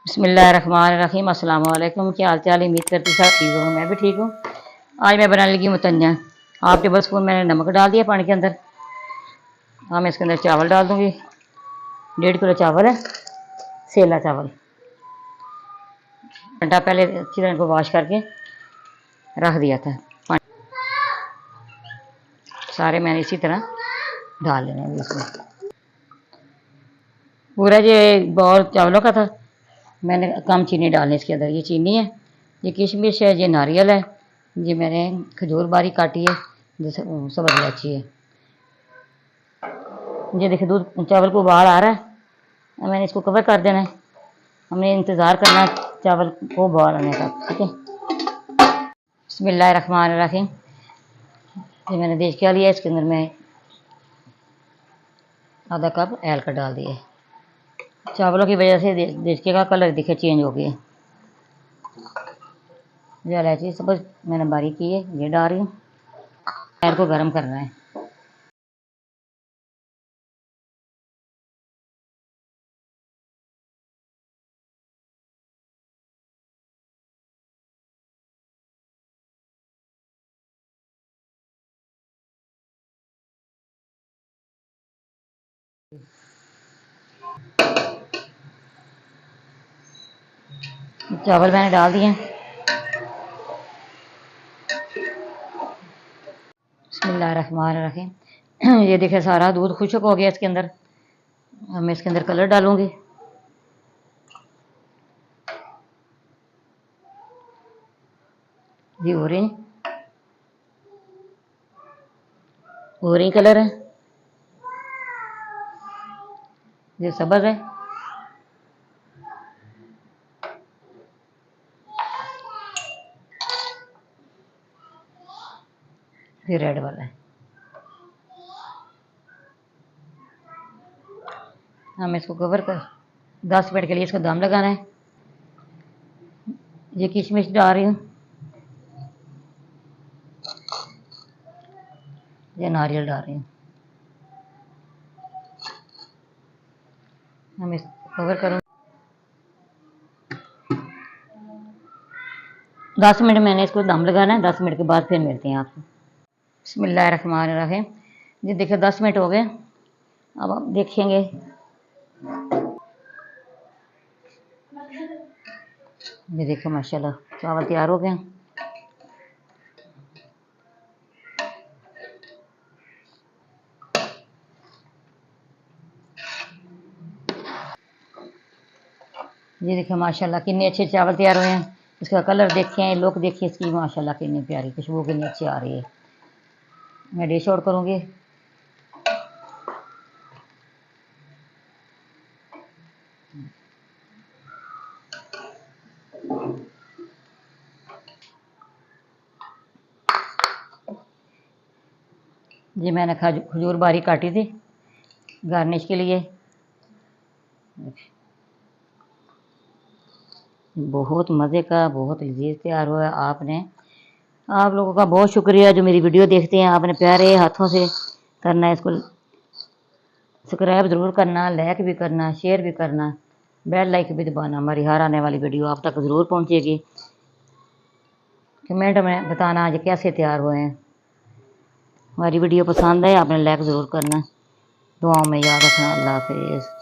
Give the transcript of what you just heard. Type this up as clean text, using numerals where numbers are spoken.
बिस्मिल्लाहिर्रहमानिर्रहीम। अस्सलाम वालेकुम। क्या हाल चाल है? उम्मीद करती सब ठीक होगा। मैं भी ठीक हूँ। आज मैं बनाने लगी मुतन्ना। हाफ टेबल स्पून मैंने नमक डाल दिया पानी के अंदर। मैं इसके अंदर चावल डाल दूँगी। 1.5 किलो चावल है, सेला चावल। घंटा पहले अच्छी तरह इनको वॉश करके रख दिया था। सारे मैंने इसी तरह डाल लेने हैं इसमें। पूरा ये बाउल चावलों का था। मैंने कम चीनी डालनी इसके अंदर। ये चीनी है, ये किशमिश है, ये नारियल है, ये मैंने खजूर बारीक काटी है, जैसे सब्ज़ इलायची है। ये देखिए दूध चावल को उबाल आ रहा है। अब मैंने इसको कवर कर देना है। हमें इंतज़ार करना है चावल को उबाल आने का। ठीक है। बिस्मिल्लाहिर्रहमानिर्रहीम। ये मैंने देचका लिया, इसके अंदर मैं आधा कप ऐलका डाल दिया। चावलों की वजह से देचके का कलर दिखे चेंज हो गया। ये इलायची सब मैंने बारीक की है, ये डाल रही हूँ। पैर को गर्म करना है। चावल मैंने डाल दिए। बिस्मिल्लाहिर्रहमानिर्रहीम। ये देखिए सारा दूध खुश्क हो गया इसके अंदर। अब मैं इसके अंदर कलर डालूंगी। ये ऑरेंज कलर है, ये सब्ज़ है, ये रेड वाला है। हम इसको कवर कर 10 मिनट के लिए इसको दम लगाना है। ये किशमिश डाल रही हूँ, ये नारियल डाल रही हूँ। हम इसको कवर करूँ 10 मिनट। मैंने इसको दम लगाना है। 10 मिनट के बाद फिर मिलते हैं आपको। बिस्मिल्लाहिर्रहमानिर्रहीम। ये देखिए 10 मिनट हो गए। अब आप देखेंगे, ये देखिए माशाल्लाह चावल तैयार हो गए। ये देखिए माशाल्लाह कितने अच्छे चावल तैयार हुए हैं। इसका कलर देखें, लुक देखिए इसकी, माशाल्लाह कितनी प्यारी खुशबू कितनी अच्छी आ रही है। मैं डिश आउट करूँगी। ये मैंने खजूर बारीक काटी थी गार्निश के लिए। बहुत मज़े का, बहुत लजीज तैयार हुआ है। आप लोगों का बहुत शुक्रिया जो मेरी वीडियो देखते हैं। आपने प्यारे हाथों से करना है। इसको सब्सक्राइब ज़रूर करना, लाइक भी करना, शेयर भी करना, बेल लाइक भी दबाना। हमारी हर आने वाली वीडियो आप तक ज़रूर पहुँचेगी। कमेंट में बताना आज कैसे तैयार हुए हैं। हमारी वीडियो पसंद है, आपने लाइक ज़रूर करना। दुआओं में याद रखना। अल्लाह हाफिज़।